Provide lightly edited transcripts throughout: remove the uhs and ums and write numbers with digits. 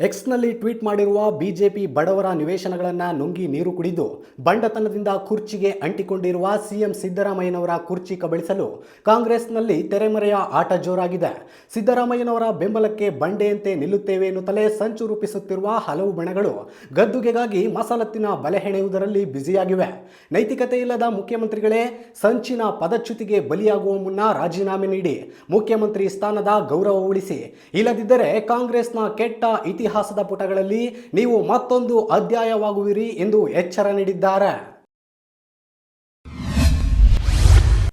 ಎಕ್ಸ್ನಲ್ಲಿ tweet ಮಾಡಿರುವ BJP ಬಡವರ ನಿವೇಶನಗಳನ್ನು ನುಂಗಿ ನೀರು ಕುಡಿದು ಬಂಡತನದಿಂದ ಕುರ್ಚಿಗೆ ಅಂಟಿಕೊಂಡಿರುವ ಸಿಎಂ ಸಿದ್ದರಾಮಯ್ಯನವರ ಕುರ್ಚಿ ಕಬಳಿಸಲು ಕಾಂಗ್ರೆಸ್ನಲ್ಲಿ ತೆರೆಮರೆಯ ಆಟ ಜೋರಾಗಿದೆ. ಸಿದ್ದರಾಮಯ್ಯನವರ ಬೆಂಬಲಕ್ಕೆ ಬಂಡೆಯಂತೆ ನಿಲ್ಲುತ್ತೇವೆ ಎನ್ನುತ್ತಲೇ ಸಂಚು ರೂಪಿಸುತ್ತಿರುವ ಹಲವು ಬಣಗಳು ಗದ್ದುಗೆಗಾಗಿ ಮಸಲತ್ತಿನ ಬಲೆ ಹೆಣೆಯುವುದರಲ್ಲಿ ಬ್ಯುಸಿಯಾಗಿವೆ. ನೈತಿಕತೆ ಇಲ್ಲದ ಮುಖ್ಯಮಂತ್ರಿಗಳೇ ಸಂಚಿನ ಪದಚ್ಯುತಿಗೆ ಬಲಿಯಾಗುವ ಮುನ್ನ ರಾಜೀನಾಮೆ ನೀಡಿ ಮುಖ್ಯಮಂತ್ರಿ ಸ್ಥಾನದ ಗೌರವ ಉಳಿಸಿ, ಇಲ್ಲದಿದ್ದರೆ ಕಾಂಗ್ರೆಸ್ನ ಕೆಟ್ಟ ಇತಿಹಾಸದ ಪುಟಗಳಲ್ಲಿ ನೀವು ಮತ್ತೊಂದು ಅಧ್ಯಾಯವಾಗುವಿರಿ ಎಂದು ಎಚ್ಚರ ನೀಡಿದ್ದಾರೆ.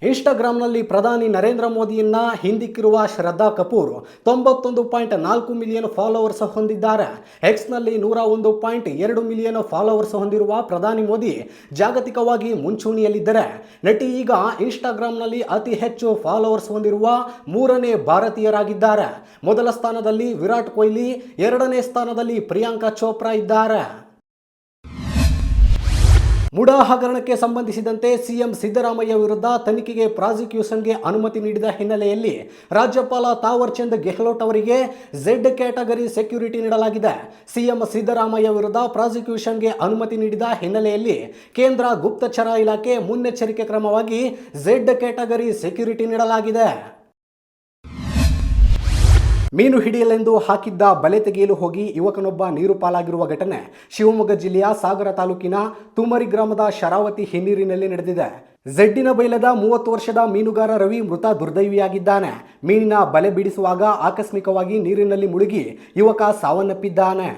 ಇನ್ಸ್ಟಾಗ್ರಾಂನಲ್ಲಿ ಪ್ರಧಾನಿ ನರೇಂದ್ರ ಮೋದಿಯನ್ನ ಹಿಂದಿಕ್ಕಿರುವ ಶ್ರದ್ಧಾ ಕಪೂರ್ 91.4 ಮಿಲಿಯನ್ ಫಾಲೋವರ್ಸ್ ಹೊಂದಿದ್ದಾರೆ. ಎಕ್ಸ್ನಲ್ಲಿ 101.2 ಮಿಲಿಯನ್ ಫಾಲೋವರ್ಸ್ ಹೊಂದಿರುವ ಪ್ರಧಾನಿ ಮೋದಿ ಜಾಗತಿಕವಾಗಿ ಮುಂಚೂಣಿಯಲ್ಲಿದ್ದರೆ, ನಟಿ ಈಗ ಇನ್ಸ್ಟಾಗ್ರಾಂನಲ್ಲಿ ಅತಿ ಹೆಚ್ಚು ಫಾಲೋವರ್ಸ್ ಹೊಂದಿರುವ 3ನೇ ಭಾರತೀಯರಾಗಿದ್ದಾರೆ. ಮೊದಲ ಸ್ಥಾನದಲ್ಲಿ ವಿರಾಟ್ ಕೊಹ್ಲಿ, 2ನೇ ಸ್ಥಾನದಲ್ಲಿ ಪ್ರಿಯಾಂಕಾ ಚೋಪ್ರಾ ಇದ್ದಾರೆ. ಮುಡಾ ಹಗರಣಕ್ಕೆ ಸಂಬಂಧಿಸಿದಂತೆ ಸಿಎಂ ಸಿದ್ದರಾಮಯ್ಯ ವಿರುದ್ಧ ತನಿಖೆಗೆ ಪ್ರಾಸಿಕ್ಯೂಷನ್ಗೆ ಅನುಮತಿ ನೀಡಿದ ಹಿನ್ನೆಲೆಯಲ್ಲಿ ರಾಜ್ಯಪಾಲ ತಾವರ್ ಚಂದ್ ಗೆಹ್ಲೋಟ್ ಅವರಿಗೆ ಝೆಡ್ ಕ್ಯಾಟಗರಿ ಸೆಕ್ಯೂರಿಟಿ ನೀಡಲಾಗಿದೆ. ಸಿಎಂ ಸಿದ್ದರಾಮಯ್ಯ ವಿರುದ್ಧ ಪ್ರಾಸಿಕ್ಯೂಷನ್ಗೆ ಅನುಮತಿ ನೀಡಿದ ಹಿನ್ನೆಲೆಯಲ್ಲಿ ಕೇಂದ್ರ ಗುಪ್ತಚರ ಇಲಾಖೆ ಮುನ್ನೆಚ್ಚರಿಕೆ ಕ್ರಮವಾಗಿ ಝೆಡ್ ಕ್ಯಾಟಗರಿ ಸೆಕ್ಯೂರಿಟಿ ನೀಡಲಾಗಿದೆ. ಮೀನು ಹಿಡಿಯಲೆಂದು ಹಾಕಿದ್ದ ಬಲೆ ತೆಗೆಯಲು ಹೋಗಿ ಯುವಕನೊಬ್ಬ ನೀರು ಪಾಲಾಗಿರುವ ಘಟನೆ ಶಿವಮೊಗ್ಗ ಜಿಲ್ಲೆಯ ಸಾಗರ ತಾಲೂಕಿನ ತುಮರಿ ಗ್ರಾಮದ ಶರಾವತಿ ಹಿನ್ನೀರಿನಲ್ಲಿ ನಡೆದಿದೆ. ಝೆಡ್ಡಿನ ಬೈಲದ 30 ವರ್ಷದ ಮೀನುಗಾರ ರವಿ ಮೃತ ದುರ್ದೈವಿಯಾಗಿದ್ದಾನೆ. ಮೀನಿನ ಬಲೆ ಬಿಡಿಸುವಾಗ ಆಕಸ್ಮಿಕವಾಗಿ ನೀರಿನಲ್ಲಿ ಮುಳುಗಿ ಯುವಕ ಸಾವನ್ನಪ್ಪಿದ್ದಾನೆ.